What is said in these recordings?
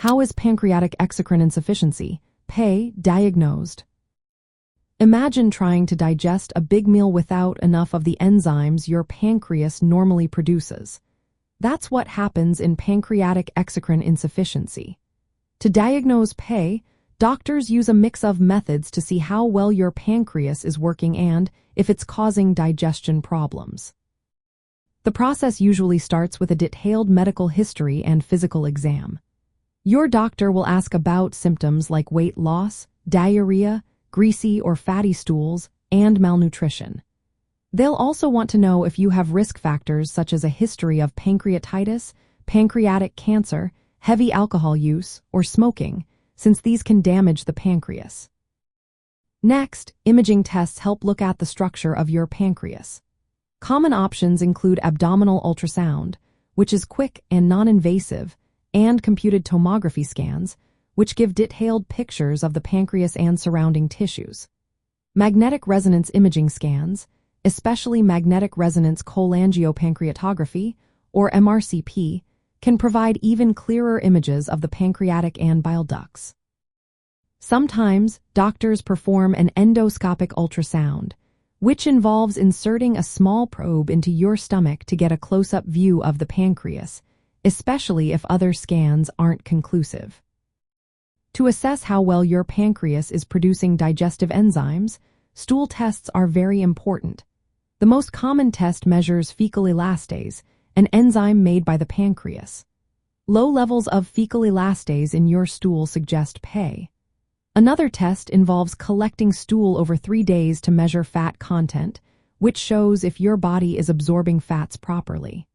How is pancreatic exocrine insufficiency, PEI, diagnosed? Imagine trying to digest a big meal without enough of the enzymes your pancreas normally produces. That's what happens in pancreatic exocrine insufficiency. To diagnose PEI, doctors use a mix of methods to see how well your pancreas is working and if it's causing digestion problems. The process usually starts with a detailed medical history and physical exam. Your doctor will ask about symptoms like weight loss, diarrhea, greasy or fatty stools, and malnutrition. They'll also want to know if you have risk factors such as a history of pancreatitis, pancreatic cancer, heavy alcohol use, or smoking, since these can damage the pancreas. Next, imaging tests help look at the structure of your pancreas. Common options include abdominal ultrasound, which is quick and non-invasive, and computed tomography scans, which give detailed pictures of the pancreas and surrounding tissues. Magnetic resonance imaging scans, especially magnetic resonance cholangiopancreatography, or MRCP, can provide even clearer images of the pancreatic and bile ducts. Sometimes, doctors perform an endoscopic ultrasound, which involves inserting a small probe into your stomach to get a close-up view of the pancreas, especially if other scans aren't conclusive. To assess how well your pancreas is producing digestive enzymes, stool tests are very important. The most common test measures fecal elastase, an enzyme made by the pancreas. Low levels of fecal elastase in your stool suggest PEI. Another test involves collecting stool over 3 days to measure fat content, which shows if your body is absorbing fats properly.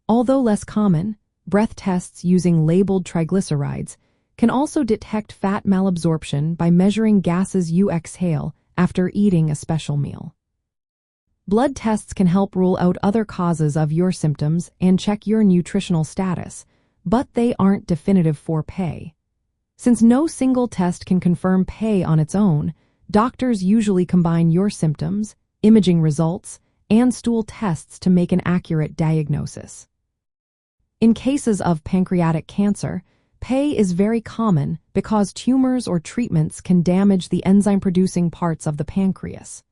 Although less common, breath tests using labeled triglycerides can also detect fat malabsorption by measuring gases you exhale after eating a special meal. Blood tests can help rule out other causes of your symptoms and check your nutritional status, but they aren't definitive for PEI. Since no single test can confirm PEI on its own, doctors usually combine your symptoms, imaging results, and stool tests to make an accurate diagnosis. In cases of pancreatic cancer, PEI is very common because tumors or treatments can damage the enzyme-producing parts of the pancreas.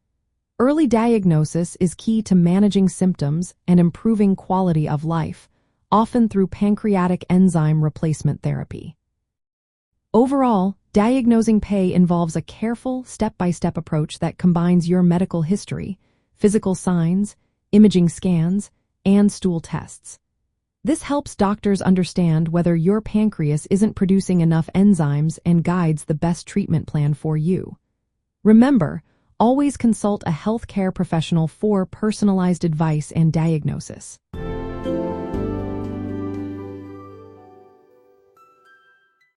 Early diagnosis is key to managing symptoms and improving quality of life, often through pancreatic enzyme replacement therapy. Overall, diagnosing PEI involves a careful, step-by-step approach that combines your medical history, physical signs, imaging scans, and stool tests. This helps doctors understand whether your pancreas isn't producing enough enzymes and guides the best treatment plan for you. Remember, always consult a healthcare professional for personalized advice and diagnosis.